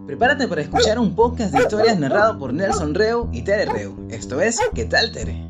Prepárate para escuchar un podcast de historias narrado por Nelson Reu y Tere Reu. Esto es ¿Qué tal, Tere?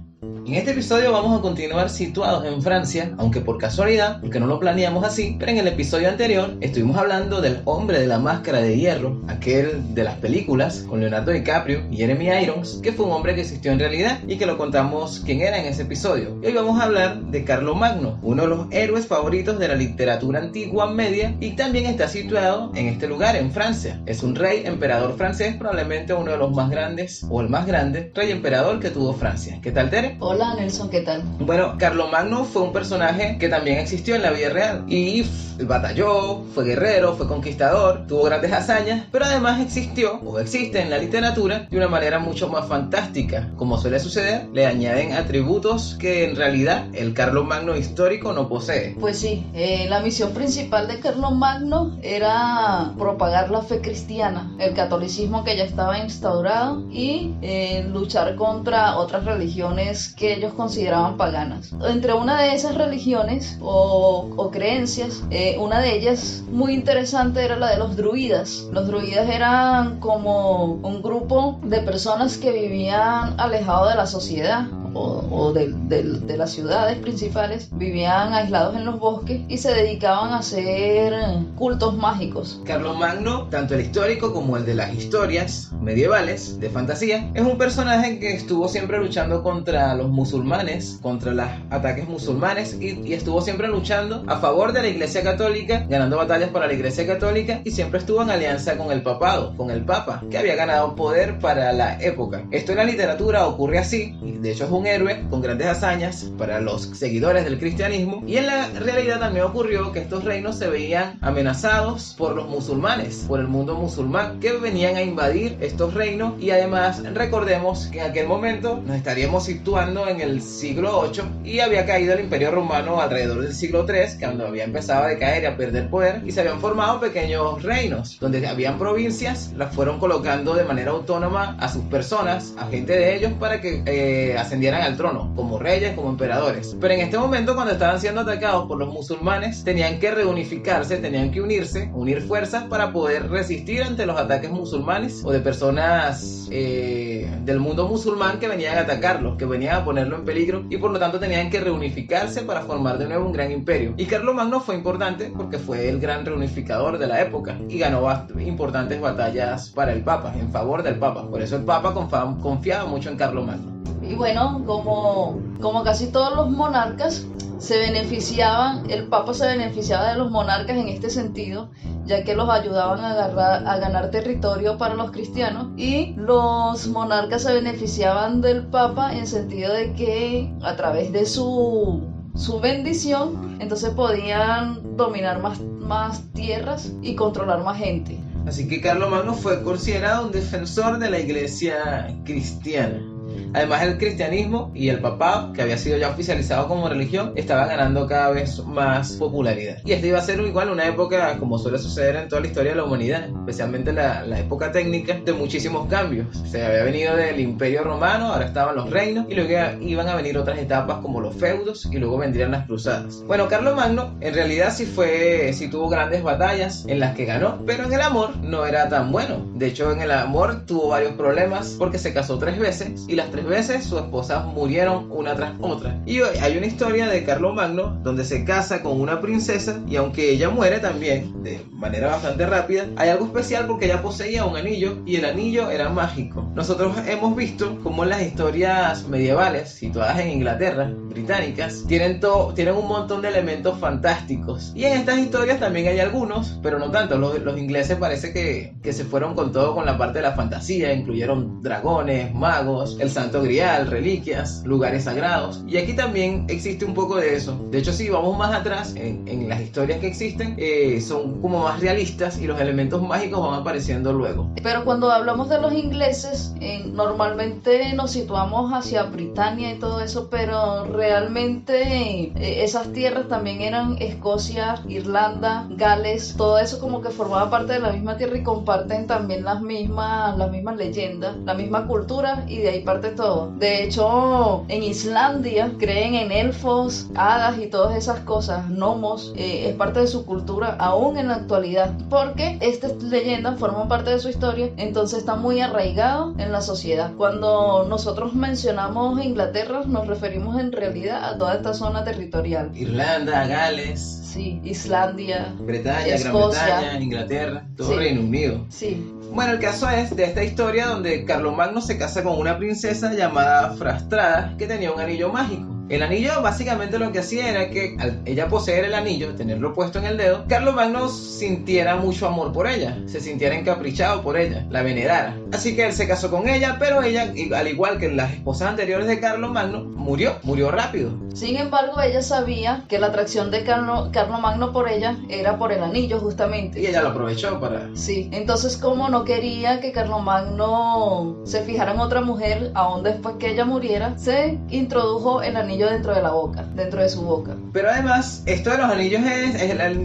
En este episodio vamos a continuar situados en Francia, aunque por casualidad, porque no lo planeamos así, pero en el episodio anterior estuvimos hablando del hombre de la máscara de hierro, aquel de las películas, con Leonardo DiCaprio y Jeremy Irons, que fue un hombre que existió en realidad y que lo contamos quién era en ese episodio. Y hoy vamos a hablar de Carlomagno, uno de los héroes favoritos de la literatura antigua media y también está situado en este lugar, en Francia. Es un rey emperador francés, probablemente uno de los más grandes, o el más grande, rey emperador que tuvo Francia. ¿Qué tal, Tere? Hola Nelson, ¿qué tal? Bueno, Carlomagno fue un personaje que también existió en la vida real y batalló, fue guerrero, fue conquistador, tuvo grandes hazañas, pero además existió o existe en la literatura de una manera mucho más fantástica. Como suele suceder, le añaden atributos que en realidad el Carlomagno histórico no posee. Pues sí, la misión principal de Carlomagno era propagar la fe cristiana, el catolicismo que ya estaba instaurado y luchar contra otras religiones que ellos consideraban paganas. Entre una de esas religiones o creencias, una de ellas muy interesante era la de los druidas. Los druidas eran como un grupo de personas que vivían alejados de la sociedad o de las ciudades principales, vivían aislados en los bosques y se dedicaban a hacer cultos mágicos. Carlomagno, tanto el histórico como el de las historias medievales de fantasía, es un personaje que estuvo siempre luchando contra los musulmanes, contra los ataques musulmanes y estuvo siempre luchando a favor de la Iglesia Católica, ganando batallas para la Iglesia Católica y siempre estuvo en alianza con el papado, con el Papa, que había ganado poder para la época. Esto en la literatura ocurre así, y de hecho es un héroe con grandes hazañas para los seguidores del cristianismo, y en la realidad también ocurrió que estos reinos se veían amenazados por los musulmanes, por el mundo musulmán, que venían a invadir estos reinos. Y además recordemos que en aquel momento nos estaríamos situando en el siglo VIII y había caído el Imperio Romano alrededor del siglo III, cuando había empezado a decaer y a perder poder, y se habían formado pequeños reinos donde habían provincias, las fueron colocando de manera autónoma a sus personas, a gente de ellos, para que ascendieran al trono, como reyes, como emperadores. Pero en este momento, cuando estaban siendo atacados por los musulmanes, tenían que reunificarse, tenían que unir fuerzas para poder resistir ante los ataques musulmanes o de personas del mundo musulmán que venían a atacarlos, que venían a ponerlo en peligro, y por lo tanto tenían que reunificarse para formar de nuevo un gran imperio. Y Carlomagno fue importante porque fue el gran reunificador de la época y ganó importantes batallas para el Papa, en favor del Papa. Por eso el Papa confiaba mucho en Carlomagno. Y bueno, como casi todos los monarcas el Papa se beneficiaba de los monarcas en este sentido, ya que los ayudaban a ganar territorio para los cristianos, y los monarcas se beneficiaban del Papa en sentido de que a través de su bendición, entonces podían dominar más tierras y controlar más gente. Así que Carlomagno fue considerado un defensor de la iglesia cristiana. Además, el cristianismo y el papado, que había sido ya oficializado como religión, estaba ganando cada vez más popularidad. Y esta iba a ser igual una época, como suele suceder en toda la historia de la humanidad, especialmente la época técnica, de muchísimos cambios. Se había venido del Imperio Romano, ahora estaban los reinos, y luego iban a venir otras etapas como los feudos, y luego vendrían las cruzadas. Bueno, Carlomagno en realidad sí tuvo grandes batallas en las que ganó, pero en el amor no era tan bueno. De hecho, en el amor tuvo varios problemas porque se casó 3 veces, y las 3 veces sus esposas murieron una tras otra. Y hay una historia de Carlomagno donde se casa con una princesa, y aunque ella muere también de manera bastante rápida, hay algo especial porque ella poseía un anillo, y el anillo era mágico. Nosotros hemos visto cómo en las historias medievales situadas en Inglaterra, británicas, tienen un montón de elementos fantásticos, y en estas historias también hay algunos, pero no tanto. Los ingleses parece que se fueron con todo, con la parte de la fantasía, incluyeron dragones, magos, el santo grial, reliquias, lugares sagrados, y aquí también existe un poco de eso. De hecho, si vamos más atrás en las historias que existen, son como más realistas y los elementos mágicos van apareciendo luego. Pero cuando hablamos de los ingleses, normalmente nos situamos hacia Britania y todo eso, pero realmente esas tierras también eran Escocia, Irlanda, Gales, todo eso como que formaba parte de la misma tierra y comparten también las mismas leyendas, la misma cultura, y de ahí comparte todo. De hecho, en Islandia creen en elfos, hadas y todas esas cosas, gnomos, es parte de su cultura aún en la actualidad, porque estas leyendas forman parte de su historia, entonces está muy arraigado en la sociedad. Cuando nosotros mencionamos Inglaterra, nos referimos en realidad a toda esta zona territorial. Irlanda, Gales. Sí, Islandia, Bretaña, Escocia. Gran Bretaña, Inglaterra, todo Sí. Reino Unido. Sí, Bueno, el caso es de esta historia donde Carlomagno se casa con una princesa llamada Frastrada que tenía un anillo mágico. El anillo básicamente lo que hacía era que al ella poseer el anillo, tenerlo puesto en el dedo, Carlomagno sintiera mucho amor por ella, se sintiera encaprichado por ella, la venerara. Así que él se casó con ella, pero ella, al igual que las esposas anteriores de Carlomagno, murió rápido. sin embargo, ella sabía que la atracción de Carlomagno por ella era por el anillo justamente. Y ella lo aprovechó para... Sí, entonces como no quería que Carlomagno se fijara en otra mujer, aún después que ella muriera, se introdujo el anillo dentro de la boca, dentro de su boca. Pero además, esto de los anillos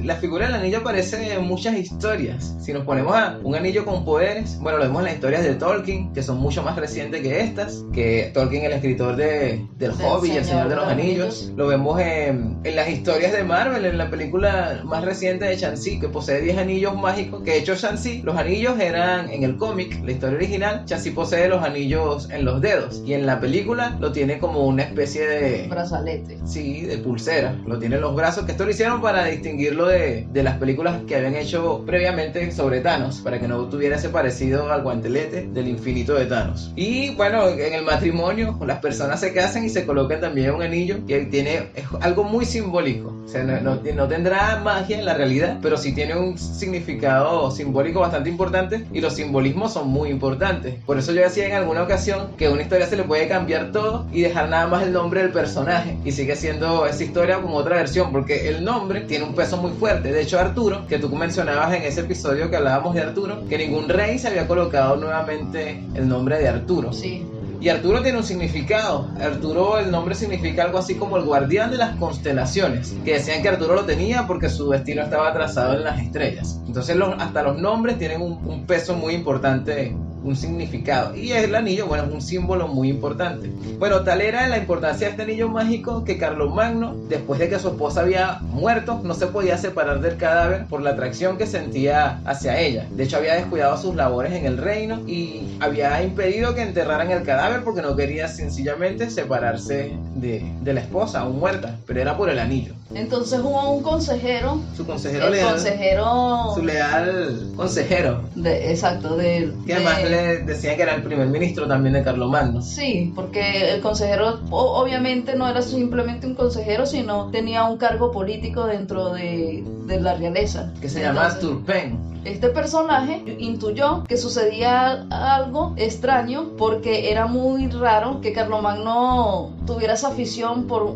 la figura del anillo aparece en muchas historias. Si nos ponemos a un anillo con poderes, bueno, lo vemos en las historias de Tolkien, que son mucho más recientes que estas, que Tolkien, el escritor del Hobbit y el Señor de los Anillos. Lo vemos en las historias de Marvel, en la película más reciente de Shang-Chi, que posee 10 anillos mágicos, que de hecho Shang-Chi, los anillos eran en el cómic, la historia original, Shang-Chi posee los anillos en los dedos, y en la película lo tiene como una especie de... brazalete. Sí, de pulsera. Lo tiene en los brazos, que esto lo hicieron para distinguirlo de las películas que habían hecho previamente sobre Thanos, para que no tuviera ese parecido al guantelete del infinito de Thanos. Y bueno, en el matrimonio las personas se casan y se colocan también un anillo que es algo muy simbólico. O sea, no tendrá magia en la realidad, pero sí tiene un significado simbólico bastante importante, y los simbolismos son muy importantes. Por eso yo decía en alguna ocasión que a una historia se le puede cambiar todo y dejar nada más el nombre del personaje, y sigue siendo esa historia con otra versión, porque el nombre tiene un peso muy fuerte. De hecho, Arturo, que tú mencionabas en ese episodio que hablábamos de Arturo, que ningún rey se había colocado nuevamente el nombre de Arturo. Sí. Y Arturo tiene un significado. Arturo, el nombre significa algo así como el guardián de las constelaciones, que decían que Arturo lo tenía porque su destino estaba trazado en las estrellas. Entonces hasta los nombres tienen un peso muy importante, un significado. Y el anillo, bueno, es un símbolo muy importante. Bueno, tal era la importancia de este anillo mágico que Carlomagno, después de que su esposa había muerto, no se podía separar del cadáver por la atracción que sentía hacia ella. De hecho, había descuidado sus labores en el reino y había impedido que enterraran el cadáver porque no quería sencillamente separarse de la esposa aún muerta, pero era por el anillo. Entonces hubo un consejero, Su consejero el leal, consejero su leal consejero, exacto, que además le decían que era el primer ministro también de Carlomagno. Sí, porque el consejero obviamente no era simplemente un consejero, sino tenía un cargo político dentro de la realeza. Que se llama Entonces, Turpin. este personaje intuyó que sucedía algo extraño porque era muy raro que Carlomagno tuviera esa afición por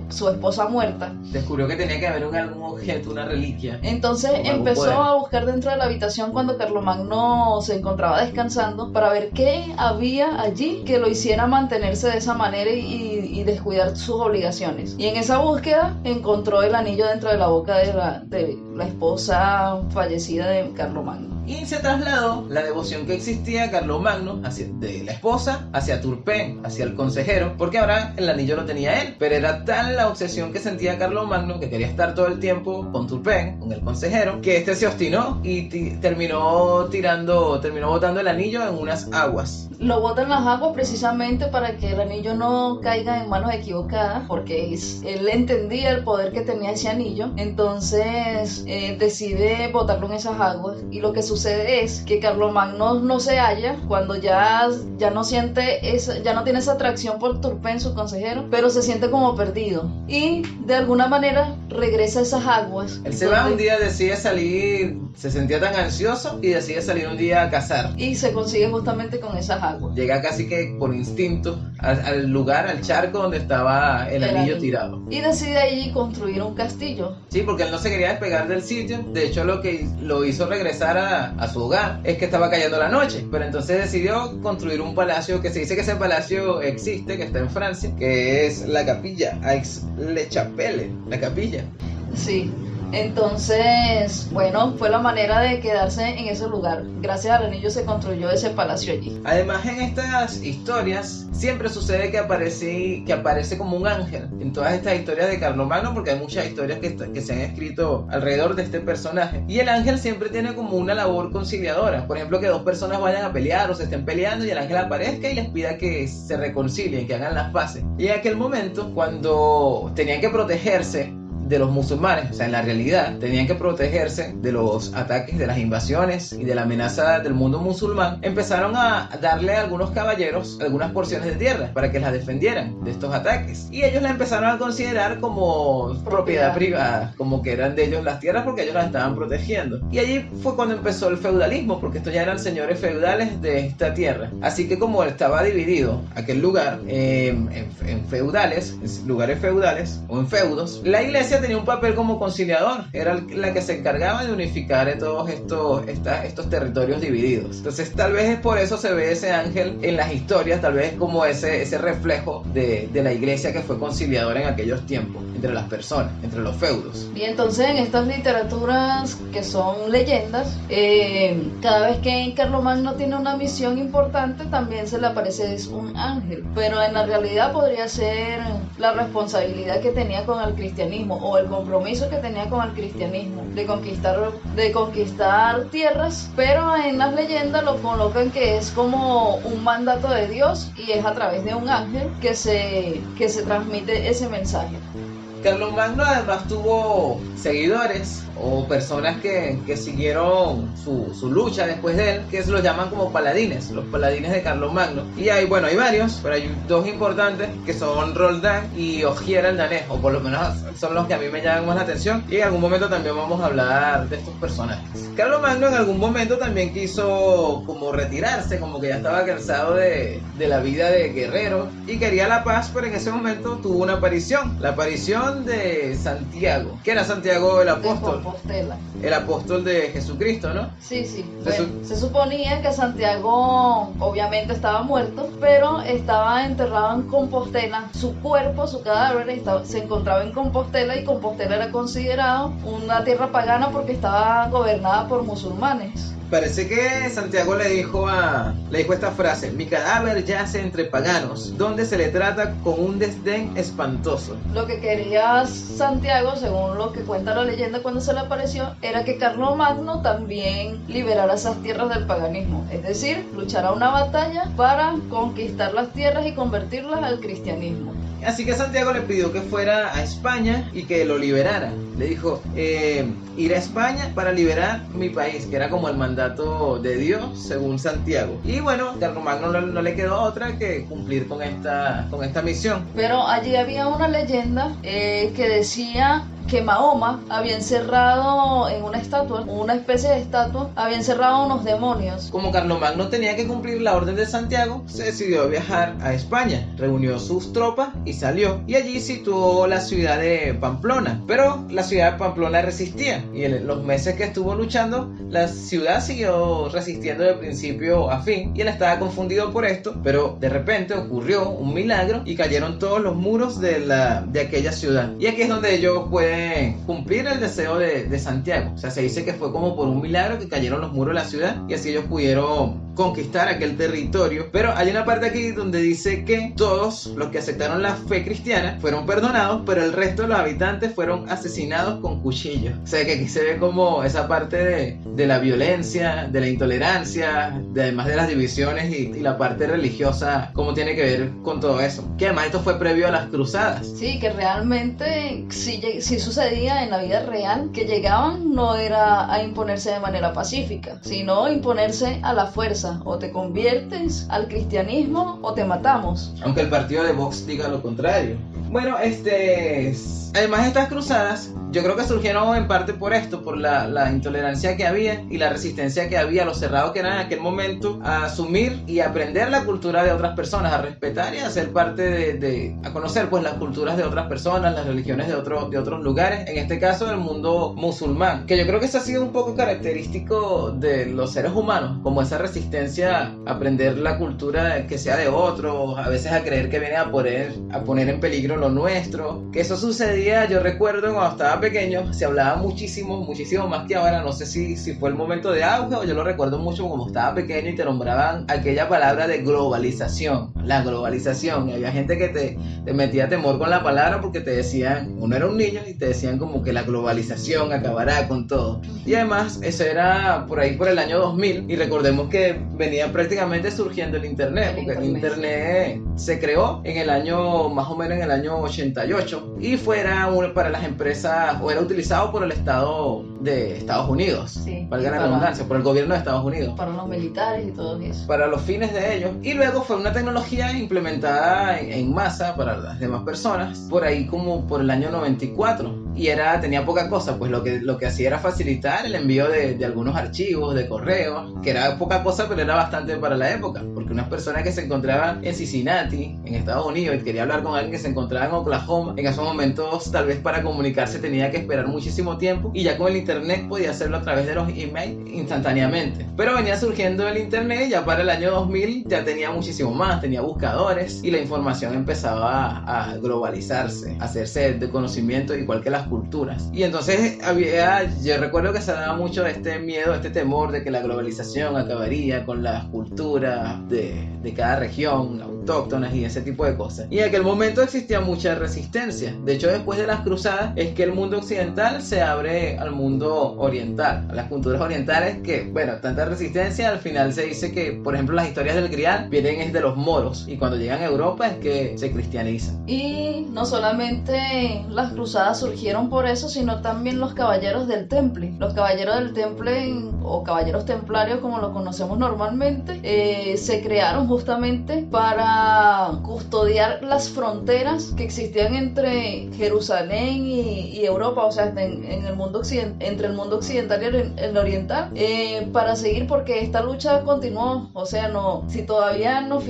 su esposa muerta. Descubrió que tenía que haber algún objeto, una reliquia. Entonces Con algún empezó poder. a buscar dentro de la habitación cuando Carlomagno se encontraba descansando para ver qué había allí que lo hiciera mantenerse de esa manera y descuidar sus obligaciones. Y en esa búsqueda encontró el anillo dentro de la boca de la esposa fallecida de Carlomagno. Y se trasladó la devoción que existía a Carlomagno de la esposa hacia Turpin, hacia el consejero, porque ahora el anillo lo tenía él. Pero era tal la obsesión que sentía Carlomagno, que quería estar todo el tiempo con Turpin, con el consejero, que este se obstinó y terminó botando el anillo en unas aguas. Lo bota en las aguas precisamente para que el anillo no caiga en manos equivocadas, porque él entendía el poder que tenía ese anillo. Entonces decide botarlo en esas aguas, y lo que sucede es que Carlomagno no se halla cuando ya no tiene esa atracción por Turpin, su consejero, pero se siente como perdido y de alguna manera regresa a esas aguas. Él se va un día, decide salir, se sentía tan ansioso y decide salir un día a cazar. Y se consigue justamente con esas aguas. Llega casi que por instinto al lugar, al charco donde estaba el anillo tirado. Y decide allí construir un castillo. Sí, porque él no se quería despegar del sitio. De hecho, lo que lo hizo regresar a su hogar es que estaba cayendo la noche. Pero entonces decidió construir un palacio, que se dice que ese palacio existe, que está en Francia, que es la capilla, Aix-le-Chapelle, la capilla. Sí. Entonces, bueno, fue la manera de quedarse en ese lugar. Gracias al anillo se construyó ese palacio allí. Además, en estas historias siempre sucede que aparece como un ángel en todas estas historias de Carlomagno, porque hay muchas historias que se han escrito alrededor de este personaje. Y el ángel siempre tiene como una labor conciliadora. Por ejemplo, que dos personas vayan a pelear o se estén peleando y el ángel aparezca y les pida que se reconcilien, que hagan las paces. Y en aquel momento, cuando tenían que protegerse de los musulmanes, o sea, en la realidad tenían que protegerse de los ataques, de las invasiones y de la amenaza del mundo musulmán, empezaron a darle a algunos caballeros algunas porciones de tierra para que las defendieran de estos ataques, y ellos la empezaron a considerar como propiedad privada, como que eran de ellos las tierras porque ellos las estaban protegiendo. Y allí fue cuando empezó el feudalismo, porque estos ya eran señores feudales de esta tierra. Así que como estaba dividido aquel lugar en feudales, en lugares feudales o en feudos, la iglesia tenía un papel como conciliador, era la que se encargaba de unificar todos estos territorios divididos. Entonces tal vez es por eso se ve ese ángel en las historias, tal vez es como ese reflejo de la iglesia que fue conciliadora en aquellos tiempos entre las personas, entre los feudos. Y entonces en estas literaturas que son leyendas, cada vez que Carlomagno tiene una misión importante también se le aparece un ángel, pero en la realidad podría ser la responsabilidad que tenía con el cristianismo o el compromiso que tenía con el cristianismo de conquistar tierras, pero en las leyendas lo colocan que es como un mandato de Dios y es a través de un ángel que se transmite ese mensaje. Carlomagno además tuvo seguidores o personas que siguieron su lucha después de él, que se los llaman como paladines, los paladines de Carlomagno. Y hay varios, pero hay dos importantes que son Roldán y Ogier el danés, o por lo menos son los que a mí me llaman más la atención, y en algún momento también vamos a hablar de estos personajes. Carlomagno en algún momento también quiso como retirarse, como que ya estaba cansado de la vida de guerrero y quería la paz, pero en ese momento tuvo una aparición, la aparición de Santiago, que era Santiago el apóstol. El apóstol de Jesucristo, ¿no? Sí. Bueno, se suponía que Santiago obviamente estaba muerto, pero estaba enterrado en Compostela. Su cuerpo, su cadáver se encontraba en Compostela, y Compostela era considerado una tierra pagana porque estaba gobernada por musulmanes. Parece que Santiago le dijo esta frase: mi cadáver yace entre paganos, donde se le trata con un desdén espantoso. Lo que quería Santiago, según lo que cuenta la leyenda cuando se le apareció, era que Carlomagno también liberara esas tierras del paganismo, es decir, luchara una batalla para conquistar las tierras y convertirlas al cristianismo. Así que Santiago le pidió que fuera a España y que lo liberara. Le dijo, ir a España para liberar mi país, que era como el mandato de Dios, según Santiago. Y bueno, Carlomagno no le quedó otra que cumplir con esta misión. Pero allí había una leyenda que decía que Mahoma había encerrado en una estatua, una especie de estatua, había encerrado unos demonios. Como Carlomagno tenía que cumplir la orden de Santiago, se decidió viajar a España, reunió sus tropas y salió. Y allí situó la ciudad de Pamplona. Pero la ciudad de Pamplona resistía, y en los meses que estuvo luchando, la ciudad siguió resistiendo de principio a fin, y él estaba confundido por esto, pero de repente ocurrió un milagro y cayeron todos los muros de aquella ciudad. Y aquí es donde ellos pueden cumplir el deseo de Santiago. O sea, se dice que fue como por un milagro que cayeron los muros de la ciudad y así ellos pudieron conquistar aquel territorio. Pero hay una parte aquí donde dice que todos los que aceptaron la fe cristiana fueron perdonados, pero el resto de los habitantes fueron asesinados con cuchillos. O sea que aquí se ve como esa parte de la violencia, de la intolerancia, además de las divisiones y la parte religiosa, cómo tiene que ver con todo eso. Que además esto fue previo a las cruzadas. Sí, que realmente si sucedía en la vida real, que llegaban no era a imponerse de manera pacífica, sino imponerse a la fuerza. O te conviertes al cristianismo o te matamos. Aunque el partido de Vox diga lo contrario. Bueno, además de estas cruzadas, yo creo que surgieron en parte por esto, por la intolerancia que había y la resistencia que había, lo cerrado que era en aquel momento a asumir y aprender la cultura de otras personas, a respetar y a ser parte a conocer pues las culturas de otras personas, las religiones de otros lugares. lugares, en este caso el mundo musulmán, que yo creo que eso ha sido un poco característico de los seres humanos, como esa resistencia a aprender la cultura que sea de otros, a veces a creer que viene a poner en peligro lo nuestro, que eso sucedía, yo recuerdo cuando estaba pequeño, se hablaba muchísimo más que ahora, no sé si fue el momento de auge o yo lo recuerdo mucho como estaba pequeño y te nombraban aquella palabra de globalización, la globalización, y había gente que te metía temor con la palabra porque te decían, uno era un niño y te decían como que la globalización acabará con todo, y además eso era por ahí por el año 2000 y recordemos que venía prácticamente surgiendo el internet, porque el internet se creó en el año, más o menos en el año 88 y para las empresas, o era utilizado por el Estado de Estados Unidos, sí, valga la redundancia, por el gobierno de Estados Unidos, para los militares y todo eso, para los fines de ellos, y luego fue una tecnología implementada en masa para las demás personas por ahí como por el año 94 y tenía poca cosa, pues lo que hacía era facilitar el envío de algunos archivos de correo, que era poca cosa pero era bastante para la época, porque unas personas que se encontraban en Cincinnati, en Estados Unidos, y quería hablar con alguien que se encontraba en Oklahoma, en esos momentos tal vez para comunicarse tenía que esperar muchísimo tiempo, y ya con el internet podía hacerlo a través de los emails instantáneamente. Pero venía surgiendo el internet, ya para el año 2000 ya tenía muchísimo más, tenía buscadores y la información empezaba a globalizarse, a hacerse de conocimiento igual que las culturas. Y entonces yo recuerdo que se daba mucho este miedo, este temor de que la globalización acabaría con las culturas de cada región, autóctonas y ese tipo de cosas. Y en aquel momento existía mucha resistencia. De hecho, después de las cruzadas es que el mundo occidental se abre al mundo oriental, a las culturas orientales, que, bueno, tanta resistencia, al final se dice que, por ejemplo, las historias del Grial vienen es de los moros, y cuando llegan a Europa es que se cristianizan. Y no solamente las cruzadas surgieron por eso, sino también los caballeros del Temple. Los caballeros del Temple, o caballeros templarios como lo conocemos normalmente, se crearon justamente para custodiar las fronteras que existían entre Jerusalén y Europa, o sea, en el mundo entre el mundo occidental y el oriental, para seguir, porque esta lucha continuó. O sea, si todavía nos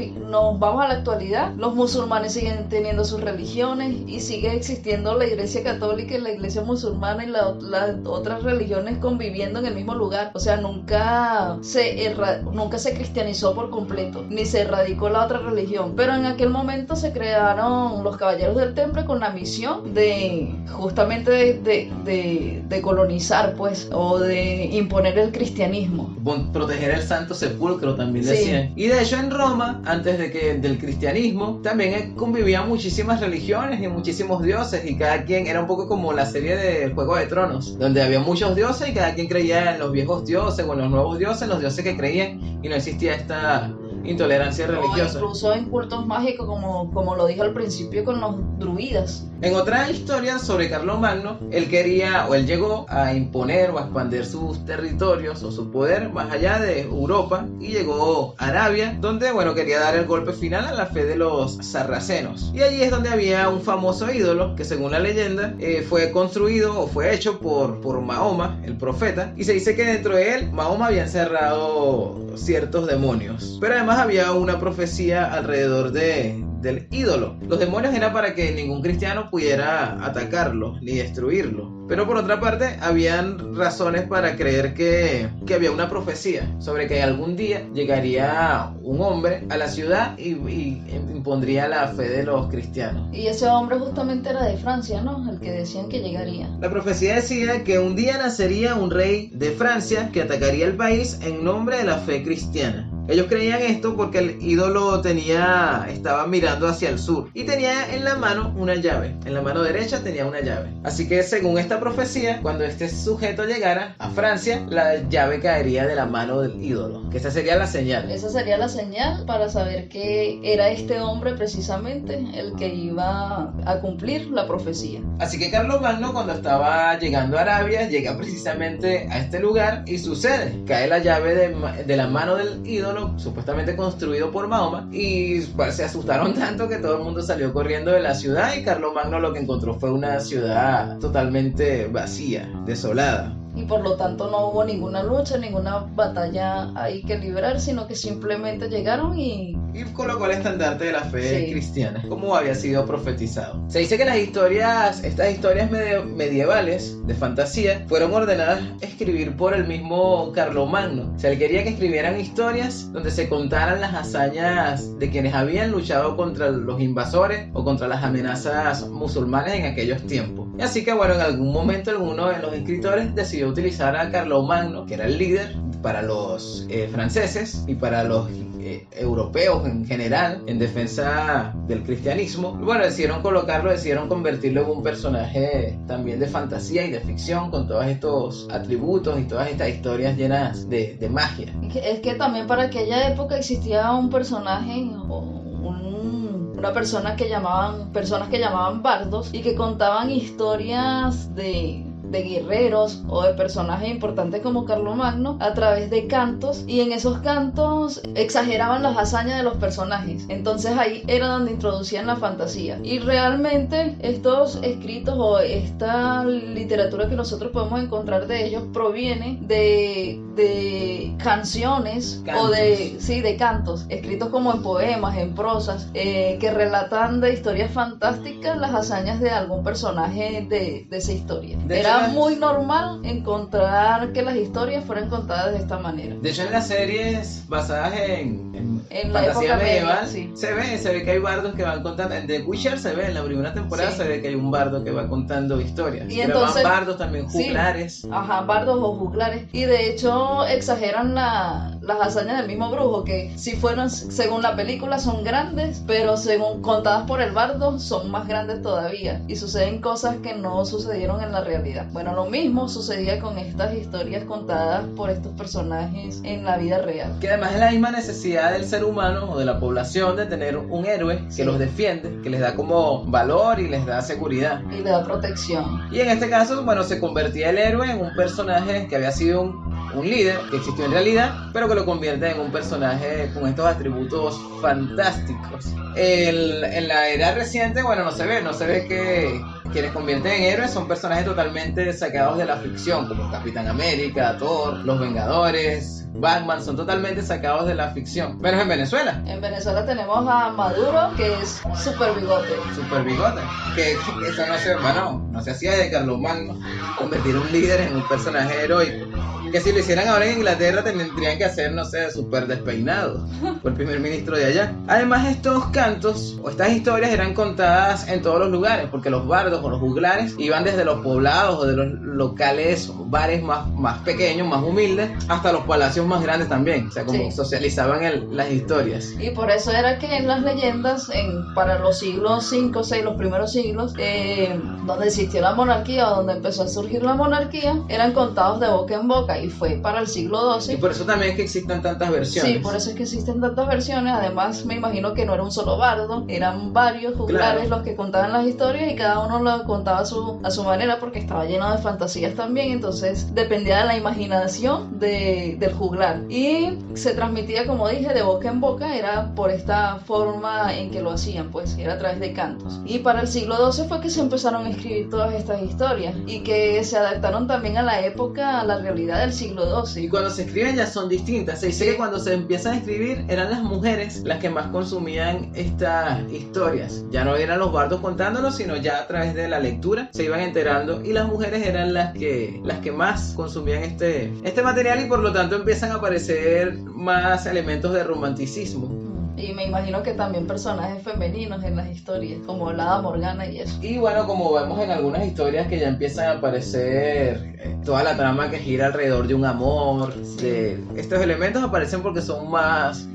vamos a la actualidad, los musulmanes siguen teniendo sus religiones y sigue existiendo la iglesia católica y la iglesia musulmana y las otras religiones conviviendo en el mismo lugar. O sea, nunca se cristianizó por completo, ni se erradicó la otra religión. Pero en aquel momento se crearon los caballeros del Temple con la misión de justamente de colonizar, pues, o de imponer el cristianismo, proteger el Santo Sepulcro, también decían. Sí. Y de hecho en Roma, antes del cristianismo, también convivían muchísimas religiones y muchísimos dioses, y cada quien era un poco como la serie de Juego de Tronos, donde había muchos dioses y cada quien creía en los viejos dioses o en los nuevos dioses, los dioses que creían, y no existía esta intolerancia religiosa. Incluso en cultos mágicos, como lo dije al principio con los druidas. En otra historia sobre Carlomagno, él llegó a imponer o a expandir sus territorios o su poder más allá de Europa, y llegó a Arabia, donde, bueno, quería dar el golpe final a la fe de los sarracenos. Y allí es donde había un famoso ídolo que, según la leyenda, fue construido o fue hecho por Mahoma, el profeta, y se dice que dentro de él Mahoma había encerrado ciertos demonios. Pero además había una profecía alrededor del ídolo. Los demonios eran para que ningún cristiano pudiera atacarlo ni destruirlo. Pero por otra parte, habían razones para creer que había una profecía sobre que algún día llegaría un hombre a la ciudad y impondría la fe de los cristianos. Y ese hombre justamente era de Francia, ¿no? El que decían que llegaría. La profecía decía que un día nacería un rey de Francia que atacaría el país en nombre de la fe cristiana. Ellos creían esto porque el ídolo estaba mirando hacia el sur y tenía en la mano una llave. En la mano derecha tenía una llave. Así que según esta profecía, cuando este sujeto llegara a Francia, la llave caería de la mano del ídolo. Que esa sería la señal. Esa sería la señal para saber que era este hombre precisamente el que iba a cumplir la profecía. Así que Carlomagno, cuando estaba llegando a Arabia, llega precisamente a este lugar y sucede. Cae la llave de la mano del ídolo, supuestamente construido por Mahoma, y se asustaron tanto que todo el mundo salió corriendo de la ciudad, y Carlomagno lo que encontró fue una ciudad totalmente vacía, desolada. Y por lo tanto no hubo ninguna lucha, ninguna batalla ahí que librar, sino que simplemente llegaron y colocó el estandarte de la fe Sí. cristiana, como había sido profetizado. Se dice que estas historias medievales de fantasía fueron ordenadas a escribir por el mismo Carlomagno. O sea, él quería que escribieran historias donde se contaran las hazañas de quienes habían luchado contra los invasores o contra las amenazas musulmanes en aquellos tiempos. Y así que bueno, en algún momento alguno de los escritores decidió utilizar a Carlomagno, que era el líder, para los franceses y para los europeos en general, en defensa del cristianismo. Bueno, decidieron convertirlo en un personaje también de fantasía y de ficción, con todos estos atributos y todas estas historias llenas de magia. es que también para aquella época existía un personaje o una persona personas que llamaban bardos y que contaban historias de guerreros o de personajes importantes como Carlomagno a través de cantos, y en esos cantos exageraban las hazañas de los personajes. Entonces ahí era donde introducían la fantasía, y realmente estos escritos o esta literatura que nosotros podemos encontrar de ellos proviene de canciones o de cantos escritos como en poemas, en prosas, que relatan de historias fantásticas las hazañas de algún personaje de esa historia. Era muy normal encontrar que las historias fueran contadas de esta manera. De hecho, en las series basadas en la fantasía época medieval, sí. se ve que hay bardos que van contando. En The Witcher se ve, en la primera temporada Sí. se ve que hay un bardo que va contando historias. Y pero entonces- van bardos también juglares. Sí. Ajá, bardos o juglares. Y de hecho exageran las hazañas del mismo brujo, que si fueron, según la película, son grandes, pero según contadas por el bardo, son más grandes todavía. Y suceden cosas que no sucedieron en la realidad. Bueno, lo mismo sucedía con estas historias contadas por estos personajes en la vida real. Que además es la misma necesidad del ser humano o de la población de tener un héroe que Sí. los defiende, que les da como valor y les da seguridad. Y le da protección. Y en este caso, bueno, se convertía el héroe en un personaje que había sido un líder, que existió en realidad, pero que lo convierte en un personaje con estos atributos fantásticos. En la era reciente, bueno, no se ve que quienes convierten en héroes son personajes totalmente sacados de la ficción, como Capitán América, Thor, Los Vengadores, Batman, son totalmente sacados de la ficción. Menos en Venezuela. En Venezuela tenemos a Maduro, que es súper bigote. Super bigote, que eso no se hacía de Carlomagno, convertir a un líder en un personaje heroico, que si lo hicieran ahora en Inglaterra tendrían que hacer, no sé, súper despeinado por el primer ministro de allá. Además, estos cantos o estas historias eran contadas en todos los lugares, porque los bardos o los juglares iban desde los poblados o de los locales o bares más pequeños, más humildes, hasta los palacios más grandes también, o sea, como Sí. socializaban las historias. Y por eso era que en las leyendas, para los siglos 5, 6, los primeros siglos, donde existió la monarquía o donde empezó a surgir la monarquía, eran contados de boca en boca, y fue para el siglo Y XII. por eso también es que existen tantas versiones. Sí, por eso es que existen tantas versiones. Además, me imagino que no era un solo bardo, eran varios juglares Claro. los que contaban las historias, y cada uno lo contaba a su manera, porque estaba lleno de fantasías también. Entonces dependía de la imaginación del juglar, y se transmitía, como dije, de boca en boca. Era por esta forma en que lo hacían, pues era a través de cantos. Y para el siglo XII fue que se empezaron a escribir todas estas historias, y que se adaptaron también a la época, a la realidad del siglo Y XII. cuando se escriben ya son distintas. Se dice Sí. que cuando se empiezan a escribir eran las mujeres las que más consumían estas historias. Ya no eran los bardos contándolos, sino ya a través de la lectura se iban enterando, y las mujeres eran las que más consumían este material, y por lo tanto empiezan a aparecer más elementos de romanticismo. Y me imagino que también personajes femeninos en las historias, como la Hada Morgana y eso. Y bueno, como vemos en algunas historias que ya empiezan a aparecer toda la trama que gira alrededor de un amor, de estos elementos aparecen porque son más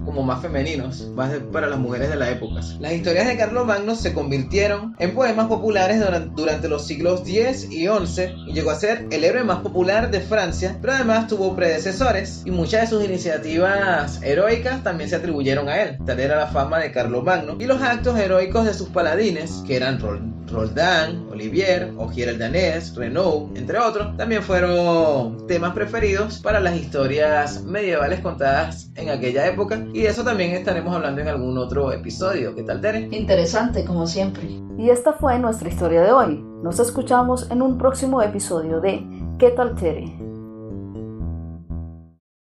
femeninos, para las mujeres de la época. Las historias de Carlomagno se convirtieron en poemas populares durante los siglos X y XI, y llegó a ser el héroe más popular de Francia, pero además tuvo predecesores, y muchas de sus iniciativas heroicas también se atribuyeron a él. Tal era la fama de Carlomagno, y los actos heroicos de sus paladines, que eran Roldan, Olivier, Ogier el Danés, Renaud, entre otros, también fueron temas preferidos para las historias medievales contadas en aquella época, y de eso también estaremos hablando en algún otro episodio. ¿Qué tal, Tere? Interesante, como siempre. Y esta fue nuestra historia de hoy. Nos escuchamos en un próximo episodio de ¿Qué tal, Tere?